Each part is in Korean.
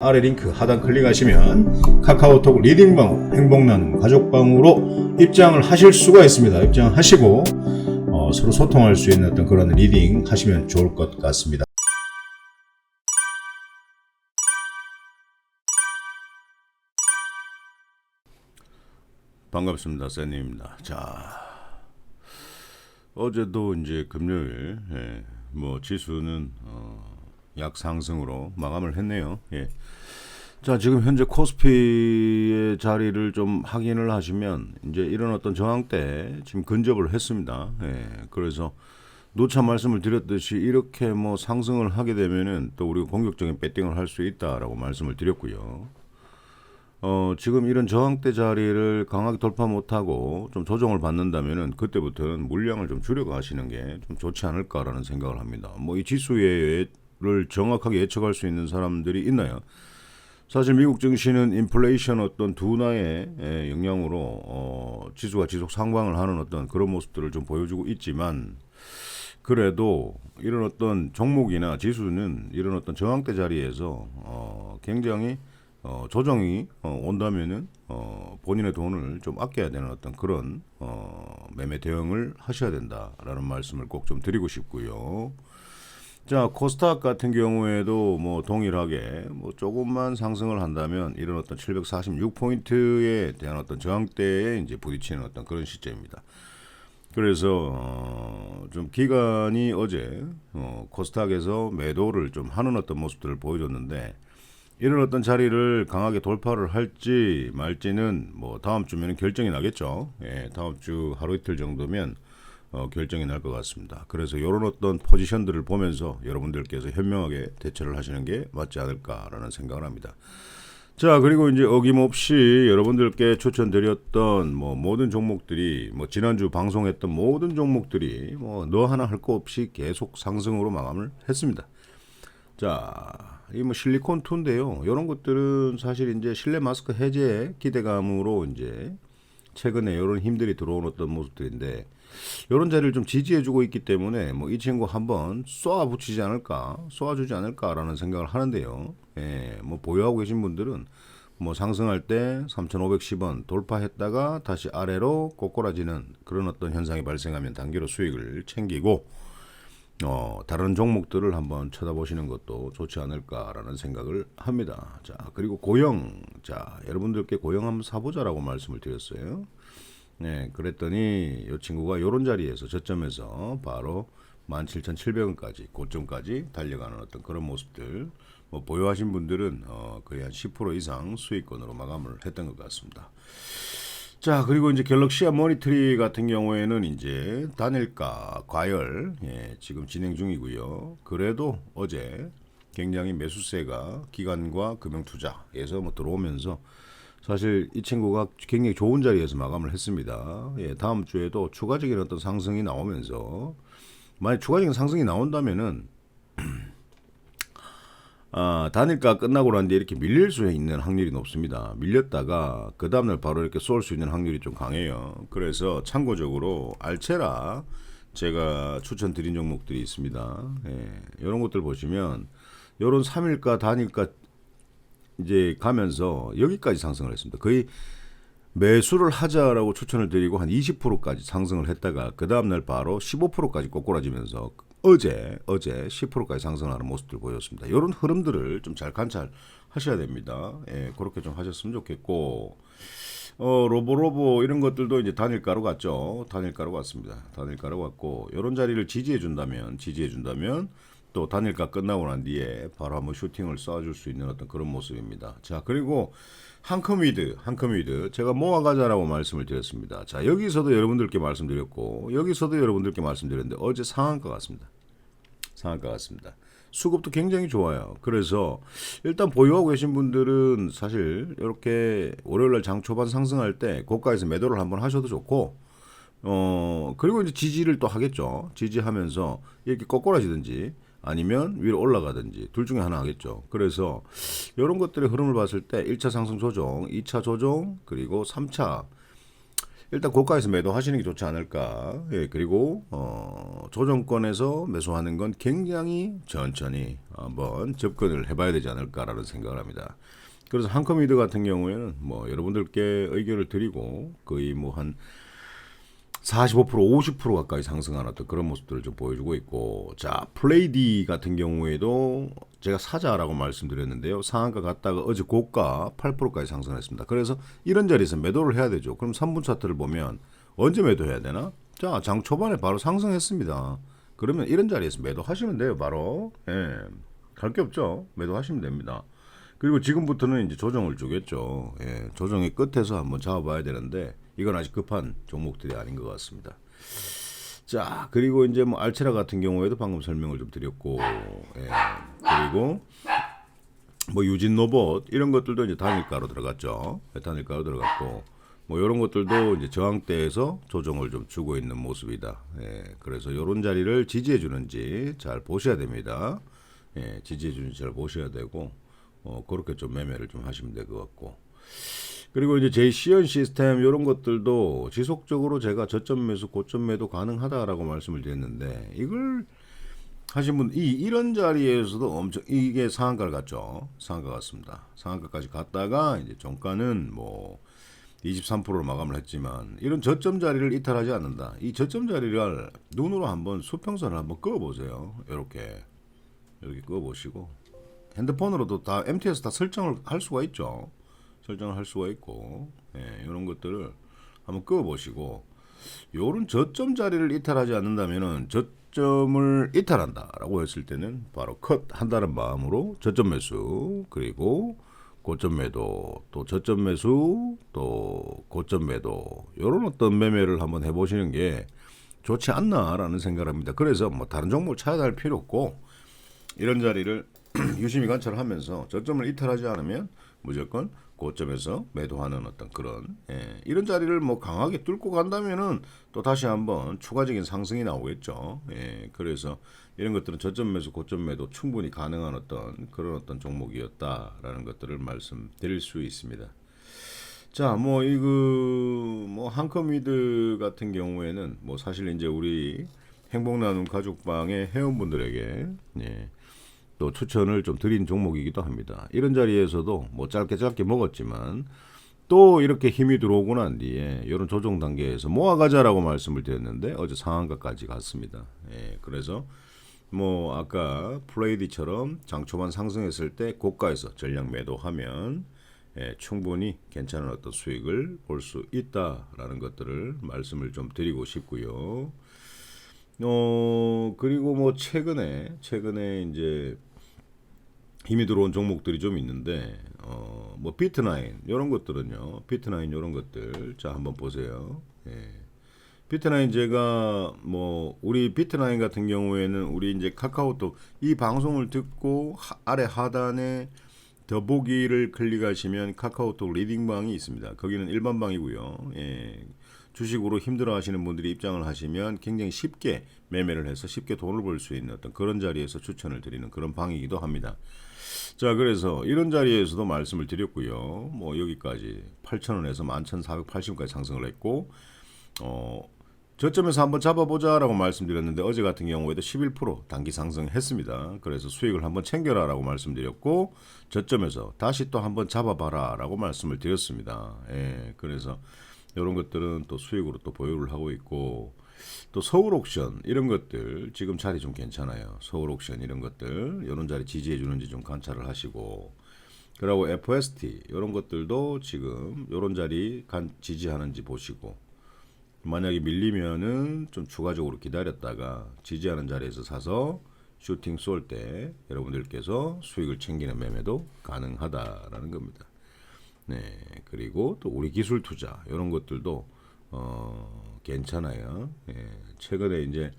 아래 링크 하단 클릭하시면 카카오톡 리딩방, 행복나눔 가족방으로 입장을 하실 수가 있습니다. 입장하시고 서로 소통할 수 있는 어떤 그런 리딩 하시면 좋을 것 같습니다. 반갑습니다. 쌤입니다. 자, 어제도 이제 금요일 지수는 약 상승으로 마감을 했네요. 자, 지금 현재 코스피의 자리를 좀 확인을 하시면 이제 이런 어떤 저항대 지금 근접을 했습니다. 그래서 누차 말씀을 드렸듯이 이렇게 상승을 하게 되면은 또 우리가 공격적인 배팅을 할 수 있다라고 말씀을 드렸고요. 지금 이런 저항대 자리를 강하게 돌파 못하고 좀 조정을 받는다면은 그때부터는 물량을 좀 줄여가시는 게 좀 좋지 않을까라는 생각을 합니다. 이 지수를 정확하게 예측할 수 있는 사람들이 있나요? 사실 미국 증시는 인플레이션 어떤 둔화의 영향으로 지수가 지속 상방을 하는 어떤 그런 모습들을 좀 보여주고 있지만, 그래도 이런 어떤 종목이나 지수는 이런 어떤 저항대 자리에서 굉장히 조정이 온다면은 본인의 돈을 좀 아껴야 되는 어떤 그런 매매 대응을 하셔야 된다라는 말씀을 꼭 좀 드리고 싶고요. 자, 코스닥 같은 경우에도 동일하게 조금만 상승을 한다면 이런 어떤 746포인트에 대한 어떤 저항대에 이제 부딪히는 어떤 그런 시점입니다. 그래서 좀 기관이 어제 코스닥에서 매도를 좀 하는 어떤 모습들을 보여줬는데, 이런 어떤 자리를 강하게 돌파를 할지 말지는 다음 주면 결정이 나겠죠. 다음 주 하루 이틀 정도면 결정이 날 것 같습니다. 그래서 이런 어떤 포지션들을 보면서 여러분들께서 현명하게 대처를 하시는 게 맞지 않을까라는 생각을 합니다. 자, 그리고 이제 어김없이 여러분들께 추천드렸던 모든 종목들이 지난주 방송했던 모든 종목들이 너 하나 할 거 없이 계속 상승으로 마감을 했습니다. 자, 이 실리콘 투인데요. 이런 것들은 사실 이제 실내 마스크 해제 기대감으로 이제 최근에 이런 힘들이 들어온 어떤 모습들인데, 이런 자리를 좀 지지해주고 있기 때문에 이 친구 한번 쏘아주지 않을까라는 생각을 하는데요. 보유하고 계신 분들은 상승할 때 3,510원 돌파했다가 다시 아래로 꼬꾸라지는 그런 어떤 현상이 발생하면 단기로 수익을 챙기고 다른 종목들을 한번 쳐다보시는 것도 좋지 않을까라는 생각을 합니다. 자, 그리고 고영. 자, 여러분들께 고영 한번 사보자라고 말씀을 드렸어요. 그랬더니 이 친구가 이런 자리에서 저점에서 바로 17,700원까지 고점까지 달려가는 어떤 그런 모습들, 보유하신 분들은 거의 한 10% 이상 수익권으로 마감을 했던 것 같습니다. 자, 그리고 이제 갤럭시아 모니터리 같은 경우에는 이제 단일가 과열 지금 진행 중이고요. 그래도 어제 굉장히 매수세가 기관과 금융투자에서 들어오면서 사실 이 친구가 굉장히 좋은 자리에서 마감을 했습니다. 다음 주에도 추가적인 어떤 상승이 나오면서, 만약 추가적인 상승이 나온다면은 단일가 끝나고 난 뒤에 이렇게 밀릴 수 있는 확률이 높습니다. 밀렸다가 그 다음날 바로 이렇게 쏠 수 있는 확률이 좀 강해요. 그래서 참고적으로 알체라 제가 추천드린 종목들이 있습니다. 이런 것들 보시면 이런 3일가 단일가 이제 가면서 여기까지 상승을 했습니다. 거의 매수를 하자라고 추천을 드리고 한 20%까지 상승을 했다가 그 다음날 바로 15%까지 꼬꾸라지면서 어제 10%까지 상승하는 모습들 보였습니다. 이런 흐름들을 좀 잘 관찰하셔야 됩니다. 그렇게 좀 하셨으면 좋겠고, 로보로보 이런 것들도 이제 단일가로 갔죠. 단일가로 갔습니다. 단일가로 갔고, 이런 자리를 지지해 준다면 또 단일가 끝나고 난 뒤에 바로 한번 슈팅을 쏴줄 수 있는 어떤 그런 모습입니다. 자, 그리고 한컴위드 제가 모아가자라고 말씀을 드렸습니다. 자, 여기서도 여러분들께 말씀드렸고 여기서도 여러분들께 말씀드렸는데 어제 상한가 같습니다. 수급도 굉장히 좋아요. 그래서 일단 보유하고 계신 분들은 사실 이렇게 월요일날 장 초반 상승할 때 고가에서 매도를 한번 하셔도 좋고, 그리고 이제 지지를 또 하겠죠. 지지하면서 이렇게 꼬꾸라지든지 아니면 위로 올라가든지 둘 중에 하나 하겠죠. 그래서 이런 것들의 흐름을 봤을 때 1차 상승 조정, 2차 조정, 그리고 3차 일단 고가에서 매도하시는 게 좋지 않을까. 예, 그리고 조정권에서 매수하는 건 굉장히 천천히 한번 접근을 해봐야 되지 않을까라는 생각을 합니다. 그래서 한컴미드 같은 경우에는 뭐 여러분들께 의견을 드리고 거의 뭐 한 45% 50% 가까이 상승하는 어떤 그런 모습들을 좀 보여주고 있고, 자 플레이디 같은 경우에도 제가 사자라고 말씀드렸는데요. 상한가 갔다가 어제 고가 8%까지 상승했습니다. 그래서 이런 자리에서 매도를 해야 되죠. 그럼 3분 차트를 보면 언제 매도해야 되나? 자, 장 초반에 바로 상승했습니다. 그러면 이런 자리에서 매도하시면 돼요. 바로. 예. 갈 게 없죠. 매도하시면 됩니다. 그리고 지금부터는 이제 조정을 주겠죠. 예. 조정의 끝에서 한번 잡아봐야 되는데 이건 아직 급한 종목들이 아닌 것 같습니다. 자, 그리고 이제 뭐 알체라 같은 경우에도 방금 설명을 좀 드렸고, 예. 그리고 뭐 유진 로봇 이런 것들도 이제 단일가로 들어갔죠. 단일가로 들어갔고, 뭐 이런 것들도 이제 저항대에서 조정을 좀 주고 있는 모습이다. 예. 그래서 이런 자리를 지지해 주는지 잘 보셔야 됩니다. 예. 지지해 주는지 잘 보셔야 되고, 그렇게 좀 매매를 좀 하시면 될 것 같고. 그리고 이제 제이시언 시스템 이런 것들도 지속적으로 제가 저점 매수, 고점 매도 가능하다라고 말씀을 드렸는데, 이걸 하신 분, 이런 자리에서도 엄청 이게 상한가를 갔죠. 상한가 갔습니다. 상한가까지 갔다가 이제 종가는 뭐 23%로 마감을 했지만, 이런 저점 자리를 이탈하지 않는다. 이 저점 자리를 눈으로 한번 수평선을 한번 그어 보세요. 이렇게 그어 보시고, 핸드폰으로도 다 MTS 다 설정을 할 수가 있죠. 설정을 할 수가 있고, 예, 이런 것들을 한번 그어 보시고, 요런 저점 자리를 이탈하지 않는다면은 저점을 이탈한다라고 했을 때는 바로 컷 한다는 마음으로 저점 매수, 그리고 고점 매도, 또 저점 매수, 또 고점 매도, 요런 어떤 매매를 한번 해보시는 게 좋지 않나라는 생각을 합니다. 그래서 뭐 다른 종목을 찾아갈 필요 없고, 이런 자리를 유심히 관찰하면서 저점을 이탈하지 않으면 무조건 고점에서 매도하는 어떤 그런, 예, 이런 자리를 뭐 강하게 뚫고 간다면은 또 다시 한번 추가적인 상승이 나오겠죠. 예, 그래서 이런 것들은 저점 매수, 고점 매도 충분히 가능한 어떤 그런 어떤 종목이었다라는 것들을 말씀드릴 수 있습니다. 자, 뭐 이거 뭐 한컴미드 같은 경우에는 뭐 사실 이제 우리 행복 나눔 가족방의 회원분들에게, 예, 또 추천을 좀 드린 종목이기도 합니다. 이런 자리에서도 뭐 짧게 먹었지만 또 이렇게 힘이 들어오고 난 뒤에 이런 조정 단계에서 모아가자라고 말씀을 드렸는데 어제 상한가까지 갔습니다. 예, 그래서 뭐 아까 플레이디처럼 장 초반 상승했을 때 고가에서 전량 매도하면, 예, 충분히 괜찮은 어떤 수익을 볼 수 있다라는 것들을 말씀을 좀 드리고 싶고요. 그리고 뭐 최근에 이제 힘이 들어온 종목들이 좀 있는데, 뭐 비트나인 이런 것들은요. 비트나인 이런 것들 자 한번 보세요. 예. 비트나인 제가 뭐 우리 비트나인 같은 경우에는 우리 이제 카카오톡 이 방송을 듣고 아래 하단에 더보기를 클릭하시면 카카오톡 리딩방이 있습니다. 거기는 일반 방이고요. 예. 주식으로 힘들어 하시는 분들이 입장을 하시면 굉장히 쉽게 매매를 해서 쉽게 돈을 벌 수 있는 어떤 그런 자리에서 추천을 드리는 그런 방이기도 합니다. 자, 그래서 이런 자리에서도 말씀을 드렸고요. 뭐 여기까지 8,000원에서 11,480원까지 상승을 했고, 저점에서 한번 잡아보자라고 말씀드렸는데 어제 같은 경우에도 11% 단기 상승했습니다. 그래서 수익을 한번 챙겨라라고 말씀드렸고, 저점에서 다시 또 한번 잡아봐라라고 말씀을 드렸습니다. 예, 그래서 이런 것들은 또 수익으로 또 보유를 하고 있고, 또 서울 옥션 이런 것들 지금 자리 좀 괜찮아요. 서울 옥션 이런 것들 이런 자리 지지해 주는지 좀 관찰을 하시고, 그리고 FST 이런 것들도 지금 이런 자리 지지하는지 보시고, 만약에 밀리면은 좀 추가적으로 기다렸다가 지지하는 자리에서 사서 슈팅 쏠 때 여러분들께서 수익을 챙기는 매매도 가능하다라는 겁니다. 네, 그리고 또 우리 기술 투자 이런 것들도 괜찮아요. 예, 최근에 이제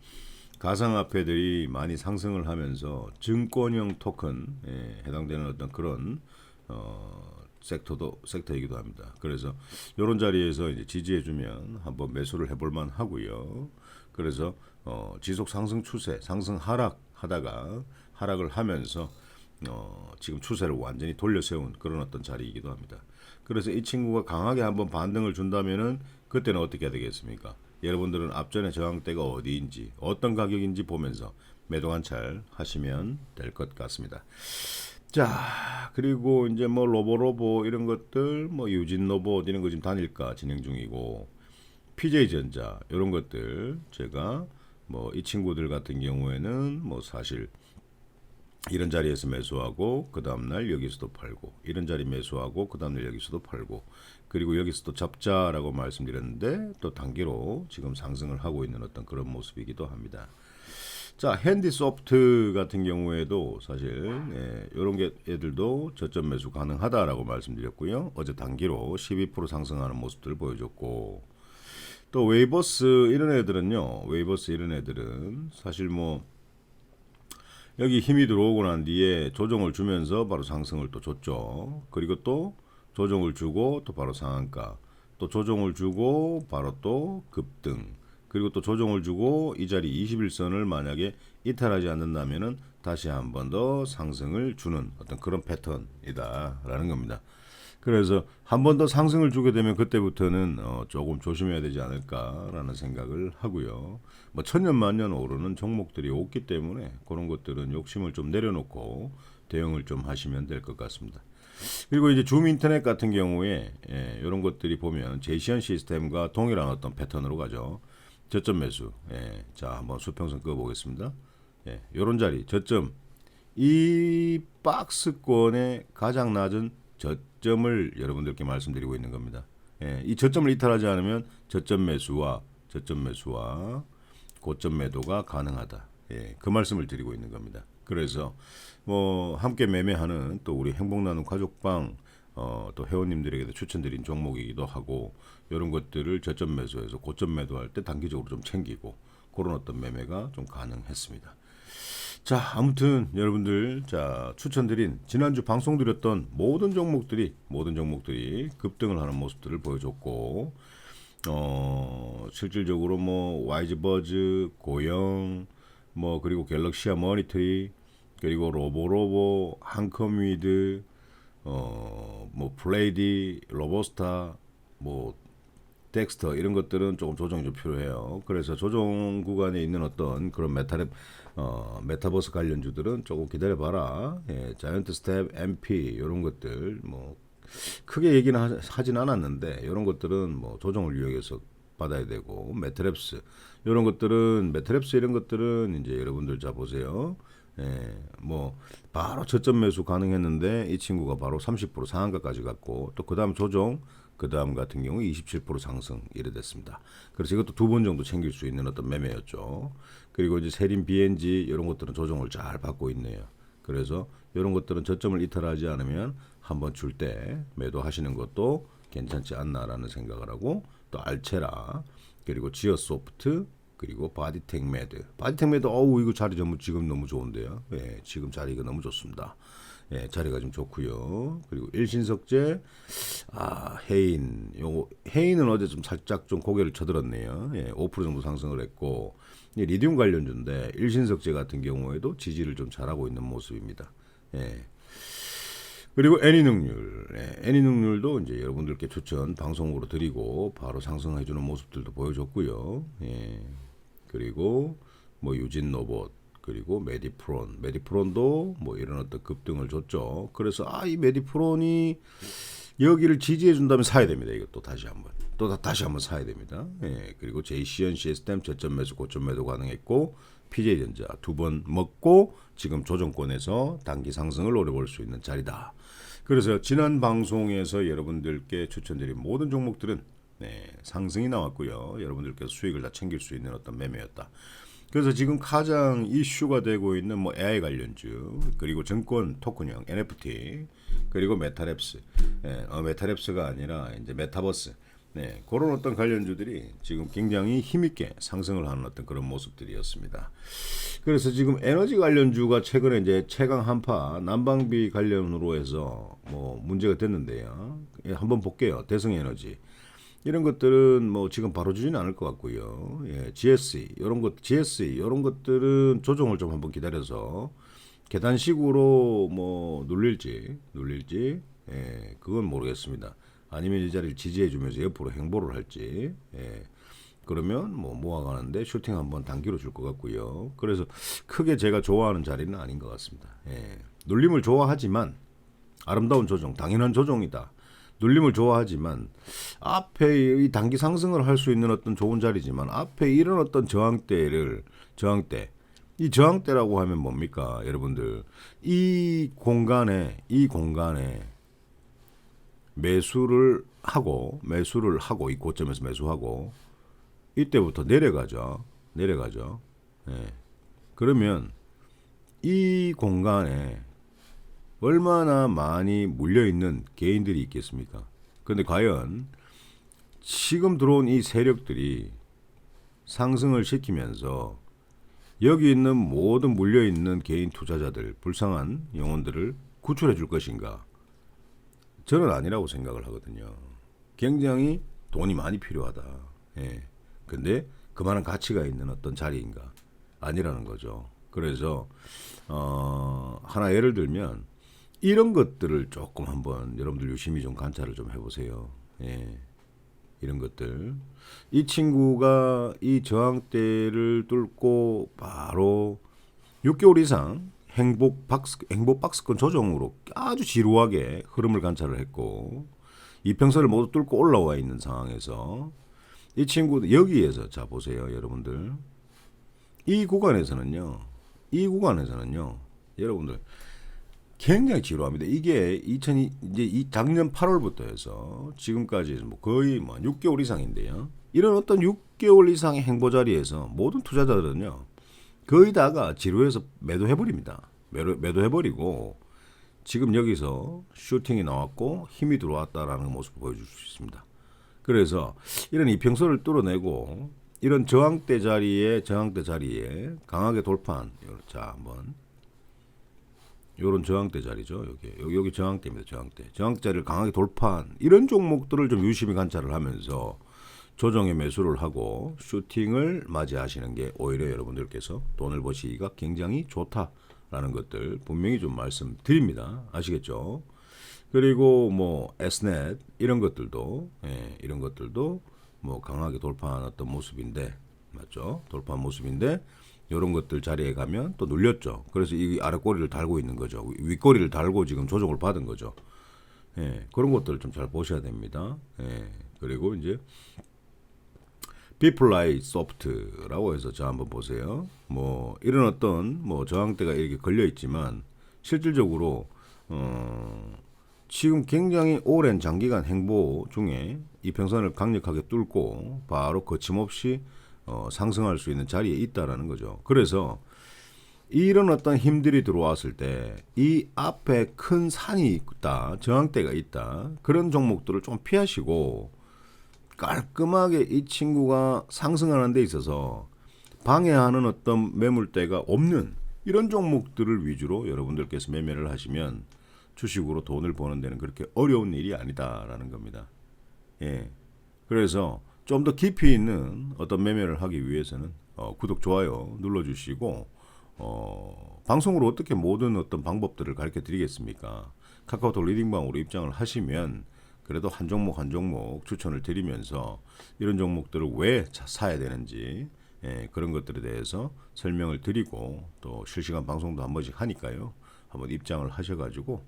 가상화폐들이 많이 상승을 하면서 증권형 토큰에 해당되는 어떤 그런 섹터이기도 합니다. 그래서 이런 자리에서 이제 지지해주면 한번 매수를 해볼만 하고요. 그래서 지속 상승 추세, 상승 하락 하다가 하락을 하면서 지금 추세를 완전히 돌려세운 그런 어떤 자리이기도 합니다. 그래서 이 친구가 강하게 한번 반등을 준다면은 그때는 어떻게 해야 되겠습니까? 여러분들은 앞전에 저항대가 어디인지 어떤 가격인지 보면서 매도 관찰 하시면 될 것 같습니다. 자, 그리고 이제 뭐 로보로보 이런 것들, 뭐 유진 로봇 이런 거 지금 단일가 진행 중이고, PJ전자 이런 것들 제가 뭐 이 친구들 같은 경우에는 뭐 사실 이런 자리에서 매수하고 그 다음날 여기서도 팔고, 이런 자리 매수하고 그 다음날 여기서도 팔고, 그리고 여기서도 잡자라고 말씀드렸는데 또 단기로 지금 상승을 하고 있는 어떤 그런 모습이기도 합니다. 자, 핸디소프트 같은 경우에도 사실 이런 게 애들도 저점 매수 가능하다라고 말씀드렸고요. 어제 단기로 12% 상승하는 모습들을 보여줬고, 또 웨이버스 이런 애들은요. 웨이버스 이런 애들은 사실 뭐 여기 힘이 들어오고 난 뒤에 조정을 주면서 바로 상승을 또 줬죠. 그리고 또 조정을 주고 또 바로 상한가, 또 조정을 주고 바로 또 급등, 그리고 또 조정을 주고 이 자리 21선을 만약에 이탈하지 않는다면은 다시 한 번 더 상승을 주는 어떤 그런 패턴이다라는 겁니다. 그래서 한 번 더 상승을 주게 되면 그때부터는 조금 조심해야 되지 않을까라는 생각을 하고요. 뭐 천년만년 오르는 종목들이 없기 때문에 그런 것들은 욕심을 좀 내려놓고 대응을 좀 하시면 될 것 같습니다. 그리고 이제 줌 인터넷 같은 경우에 이런 것들이 보면 제시한 시스템과 동일한 어떤 패턴으로 가죠. 저점 매수. 자, 한번 수평선 그어 보겠습니다. 이런 자리 저점, 이 박스권의 가장 낮은 저점을 여러분들께 말씀드리고 있는 겁니다. 이 저점을 이탈하지 않으면 저점 매수와 고점 매도가 가능하다. 그 말씀을 드리고 있는 겁니다. 그래서 뭐 함께 매매하는 또 우리 행복나눔 가족방 또 회원님들에게도 추천드린 종목이기도 하고, 이런 것들을 저점 매수해서 고점 매도할 때 단기적으로 좀 챙기고 그런 어떤 매매가 좀 가능했습니다. 자, 아무튼 여러분들, 자, 추천드린 지난주 방송드렸던 모든 종목들이 급등을 하는 모습들을 보여줬고, 실질적으로 뭐 YG버즈, 고영, 뭐 그리고 갤럭시아 머니터리, 그리고 로보로보, 한컴위드, 뭐 플레이디, 로보스타, 뭐 덱스터 이런 것들은 조금 조정이 좀 필요해요. 그래서 조정 구간에 있는 어떤 그런 메타버스 관련주들은 조금 기다려봐라. 자이언트 스텝, MP 이런 것들 뭐 크게 얘기는 하진 않았는데 이런 것들은 뭐 조정을 위해서 받아야 되고, 매트랩스 이런 것들은 이제 여러분들 자 보세요. 뭐 바로 저점 매수 가능했는데 이 친구가 바로 30% 상한가까지 갔고, 또 그다음 조정, 그다음 같은 경우 27% 상승 이래 됐습니다. 그래서 이것도 두 번 정도 챙길 수 있는 어떤 매매였죠. 그리고 이제 세린 BNG 이런 것들은 조정을 잘 받고 있네요. 그래서 이런 것들은 저점을 이탈하지 않으면 한번 줄 때 매도하시는 것도 괜찮지 않나라는 생각을 하고, 또 알체라, 그리고 지어소프트, 그리고 바디텍매드 이거 자리 지금 너무 좋은데요. 지금 자리가 너무 좋습니다. 자리가 좀 좋고요. 그리고 일신석재, 해인은 어제 좀 살짝 좀 고개를 쳐들었네요. 5% 정도 상승을 했고, 리튬 관련주인데 일신석재 같은 경우에도 지지를 좀 잘하고 있는 모습입니다. 그리고 애니능률도 이제 여러분들께 추천 방송으로 드리고 바로 상승해주는 모습들도 보여줬고요. 그리고 뭐 유진로봇, 그리고 메디프론도 뭐 이런 어떤 급등을 줬죠. 그래서 이 메디프론이 여기를 지지해 준다면 사야 됩니다. 이것도 다시 한번 사야 됩니다. 그리고 제이시언 시스템 저점 매수 고점 매도 가능했고, PJ전자 두 번 먹고 지금 조정권에서 단기 상승을 노려볼 수 있는 자리다. 그래서 지난 방송에서 여러분들께 추천드린 모든 종목들은 상승이 나왔고요. 여러분들께서 수익을 다 챙길 수 있는 어떤 매매였다. 그래서 지금 가장 이슈가 되고 있는 뭐 AI 관련주, 그리고 증권 토큰형 NFT, 그리고 메타랩스, 메타랩스가 아니라 이제 메타버스, 그런 어떤 관련주들이 지금 굉장히 힘있게 상승을 하는 어떤 그런 모습들이었습니다. 그래서 지금 에너지 관련주가 최근에 이제 최강 한파 난방비 관련으로 해서 뭐 문제가 됐는데요. 한번 볼게요. 대성에너지. 이런 것들은 뭐 지금 바로 주지는 않을 것 같고요. GSE 이런 것들은 조정을 좀 한번 기다려서 계단식으로 뭐 눌릴지 그건 모르겠습니다. 아니면 이 자리를 지지해주면서 옆으로 행보를 할지. 예. 그러면 뭐 모아가는데 슈팅 한번 단기로 줄 것 같고요. 그래서 크게 제가 좋아하는 자리는 아닌 것 같습니다. 예. 눌림을 좋아하지만 아름다운 조정, 당연한 조정이다. 눌림을 좋아하지만 앞에 이 단기 상승을 할 수 있는 어떤 좋은 자리지만 앞에 이런 어떤 저항대 이 저항대라고 하면 뭡니까 여러분들 이 공간에 매수를 하고 이 고점에서 매수하고 이때부터 내려가죠. 예. 그러면 이 공간에 얼마나 많이 물려있는 개인들이 있겠습니까? 그런데 과연 지금 들어온 이 세력들이 상승을 시키면서 여기 있는 모든 물려있는 개인 투자자들, 불쌍한 영혼들을 구출해 줄 것인가? 저는 아니라고 생각을 하거든요. 굉장히 돈이 많이 필요하다. 예. 근데 그만한 가치가 있는 어떤 자리인가? 아니라는 거죠. 그래서 하나 예를 들면 이런 것들을 조금 한번 여러분들 유심히 좀 관찰을 좀 해보세요. 예. 이런 것들. 이 친구가 이 저항대를 뚫고 바로 6개월 이상 행복 박스권 조정으로 아주 지루하게 흐름을 관찰을 했고 이평선을 모두 뚫고 올라와 있는 상황에서 이 친구 여기에서 자 보세요, 여러분들. 이 구간에서는요. 여러분들 굉장히 지루합니다. 이게 이제 이 작년 8월부터 해서 지금까지 뭐 거의 뭐 6개월 이상인데요. 이런 어떤 6개월 이상의 행보 자리에서 모든 투자자들은요. 거의 다가 지루해서 매도해버립니다. 매도해버리고 지금 여기서 슈팅이 나왔고 힘이 들어왔다라는 모습을 보여줄 수 있습니다. 그래서 이런 이평선을 뚫어내고 이런 저항대 자리에 강하게 돌파한 자 한번 요런 저항대 자리죠. 여기 저항대입니다. 저항대 자리를 강하게 돌파한 이런 종목들을 좀 유심히 관찰을 하면서 조정에 매수를 하고 슈팅을 맞이하시는 게 오히려 여러분들께서 돈을 버시기가 굉장히 좋다라는 것들 분명히 좀 말씀드립니다. 아시겠죠? 그리고 뭐 Snet 이런 것들도 뭐 강하게 돌파한 어떤 모습인데 맞죠? 돌파한 모습인데 이런 것들 자리에 가면 또 눌렸죠. 그래서 이 아랫꼬리를 달고 있는 거죠. 윗꼬리를 달고 지금 조정을 받은 거죠. 예, 그런 것들을 좀 잘 보셔야 됩니다. 예, 그리고 이제 비플라이 소프트라고 해서 자 한번 보세요. 뭐 이런 어떤 뭐 저항대가 이렇게 걸려 있지만 실질적으로 지금 굉장히 오랜 장기간 행보 중에 이평선을 강력하게 뚫고 바로 거침없이 상승할 수 있는 자리에 있다라는 거죠. 그래서 이런 어떤 힘들이 들어왔을 때 이 앞에 큰 산이 있다, 저항대가 있다, 그런 종목들을 좀 피하시고 깔끔하게 이 친구가 상승하는 데 있어서 방해하는 어떤 매물대가 없는 이런 종목들을 위주로 여러분들께서 매매를 하시면 주식으로 돈을 버는 데는 그렇게 어려운 일이 아니다라는 겁니다. 예. 그래서 좀 더 깊이 있는 어떤 매매를 하기 위해서는 구독, 좋아요 눌러주시고 방송으로 어떻게 모든 어떤 방법들을 가르쳐 드리겠습니까? 카카오톡 리딩방으로 입장을 하시면 그래도 한 종목 추천을 드리면서 이런 종목들을 왜 사야 되는지 그런 것들에 대해서 설명을 드리고 또 실시간 방송도 한 번씩 하니까요. 한번 입장을 하셔가지고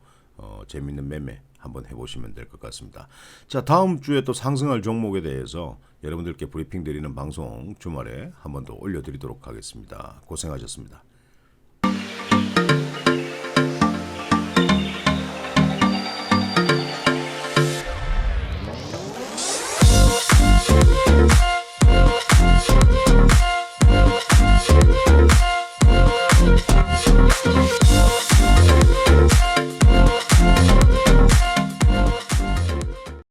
재밌는 매매 한번 해보시면 될 것 같습니다. 자, 다음 주에 또 상승할 종목에 대해서 여러분들께 브리핑 드리는 방송 주말에 한 번 더 올려드리도록 하겠습니다. 고생하셨습니다.